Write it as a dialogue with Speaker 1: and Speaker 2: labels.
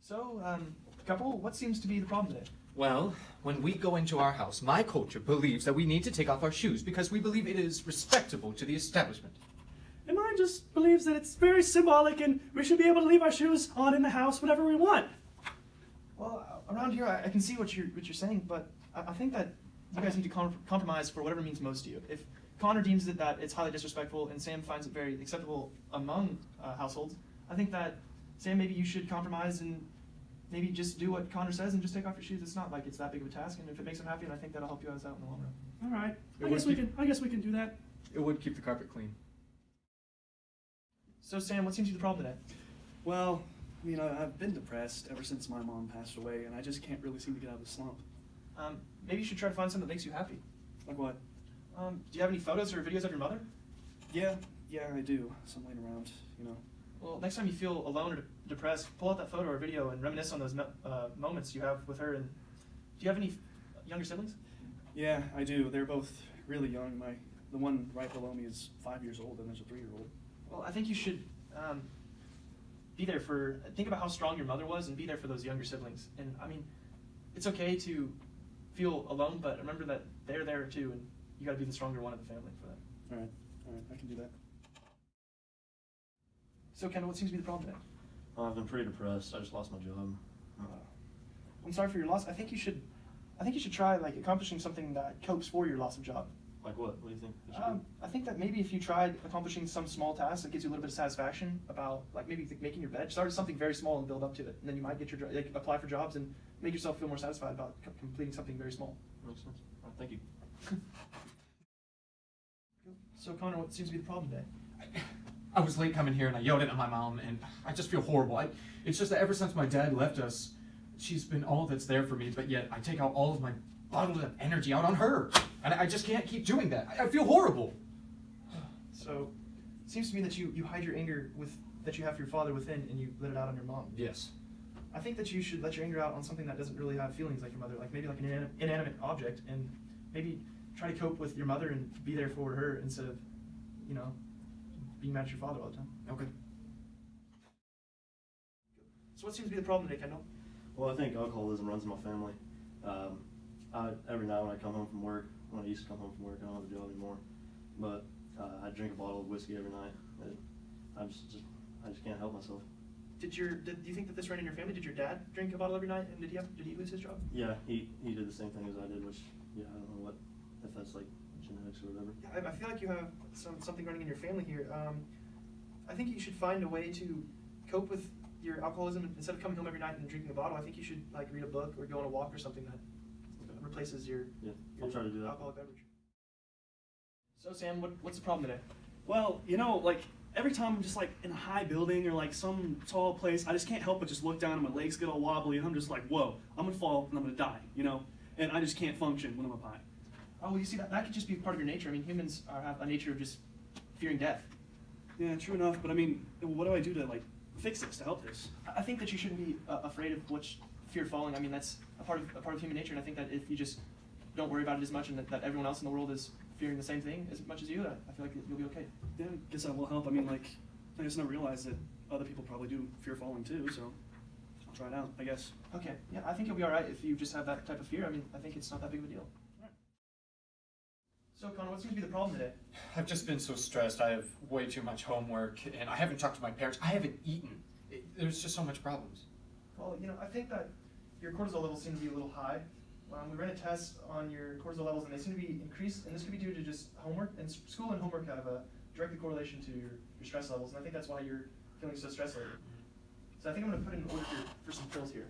Speaker 1: So, couple, what seems to be the problem today?
Speaker 2: Well, when we go into our house, my culture believes that we need to take off our shoes because we believe it is respectable to the establishment.
Speaker 3: And mine just believes that it's very symbolic and we should be able to leave our shoes on in the house whenever we want.
Speaker 1: Well, around here, I can see what you're saying, but I think that you guys need to compromise for whatever means most to you. If Connor deems it that it's highly disrespectful and Sam finds it very acceptable among households, I think that, Sam, maybe you should compromise and maybe just do what Connor says and just take off your shoes. It's not like it's that big of a task, and if it makes him happy, then I think that'll help you guys out in the long run.
Speaker 3: All right,
Speaker 2: It
Speaker 3: I guess we can do that.
Speaker 2: It would keep the carpet clean.
Speaker 1: So, Sam, what seems to be the problem today?
Speaker 3: Well, I've been depressed ever since my mom passed away, and I just can't really seem to get out of the slump.
Speaker 1: Maybe you should try to find something that makes you happy.
Speaker 3: Like what?
Speaker 1: Do you have any photos or videos of your mother?
Speaker 3: Yeah, I do. Some laying around,
Speaker 1: Well, next time you feel alone or depressed, pull out that photo or video and reminisce on those moments you have with her. And do you have any younger siblings?
Speaker 3: Yeah, I do. They're both really young. The one right below me is 5 years old, and there's a 3-year-old.
Speaker 1: Well, I think you should be there think about how strong your mother was and be there for those younger siblings. And I mean, it's okay to feel alone, but remember that they're there too, and you gotta be the stronger one of the family for that.
Speaker 3: All right, I can do that.
Speaker 1: So, Kendall, what seems to be the problem today?
Speaker 4: I've been pretty depressed. I just lost my job.
Speaker 1: I'm sorry for your loss. I think you should try accomplishing something that copes for your loss of job.
Speaker 4: Like what? What do you think? I should do?
Speaker 1: I think that maybe if you tried accomplishing some small task that gives you a little bit of satisfaction about maybe making your bed, start with something very small and build up to it, and then you might get your apply for jobs and make yourself feel more satisfied about completing something very small.
Speaker 4: Makes sense. All right, thank you.
Speaker 1: So, Connor, what seems to be the problem today?
Speaker 2: I was late coming here and I yelled at my mom and I just feel horrible. It's just that ever since my dad left us, she's been all that's there for me, but yet I take out all of my bottled up energy out on her. And I just can't keep doing that. I feel horrible.
Speaker 1: So, it seems to me that you hide your anger that you have for your father within and you let it out on your mom.
Speaker 2: Yes.
Speaker 1: I think that you should let your anger out on something that doesn't really have feelings like your mother, maybe like an inanimate object, and maybe try to cope with your mother and be there for her instead of, being mad at your father all the time.
Speaker 2: Okay.
Speaker 1: So what seems to be the problem today, Kendall?
Speaker 4: Well, I think alcoholism runs in my family. Every night when I come home from work, when I used to come home from work, I don't have a job anymore, but I drink a bottle of whiskey every night. I just can't help myself.
Speaker 1: Do you think that this ran in your family? Did your dad drink a bottle every night, and did he lose his job?
Speaker 4: Yeah, he did the same thing as I did, which I don't know if that's like genetics or whatever.
Speaker 1: Yeah, I feel like you have something running in your family here. I think you should find a way to cope with your alcoholism. Instead of coming home every night and drinking a bottle, I think you should read a book or go on a walk or something that replaces your
Speaker 4: I'll try to do that.
Speaker 1: alcoholic beverage. So, Sam, what's the problem today?
Speaker 3: Well, every time I'm just in a high building or some tall place, I just can't help but just look down and my legs get all wobbly and I'm just like, whoa, I'm gonna fall and I'm gonna die, and I just can't function when I'm up high.
Speaker 1: Oh, well, you see, that could just be part of your nature. I mean, humans have a nature of just fearing death.
Speaker 3: Yeah, true enough, but I mean, what do I do to fix this, to help this?
Speaker 1: I think that you shouldn't be afraid of fear of falling. I mean, that's a part of human nature, and I think that if you just don't worry about it as much and that everyone else in the world is fearing the same thing as much as you, I feel like you'll be okay.
Speaker 3: Yeah, I guess that will help. I mean, I just never realized that other people probably do fear falling too, so I'll try it out, I guess.
Speaker 1: Okay, yeah, I think you'll be all right if you just have that type of fear. I mean, I think it's not that big of a deal. Right. So, Connor, what seems to be the problem today?
Speaker 2: I've just been so stressed. I have way too much homework and I haven't talked to my parents. I haven't eaten. There's just so much problems.
Speaker 1: Well, I think that your cortisol levels seem to be a little high. We ran a test on your cortisol levels, and they seem to be increased, and this could be due to just homework. And school and homework have a direct correlation to your stress levels, and I think that's why you're feeling so stressed lately. So I think I'm going to put in an order for some pills here.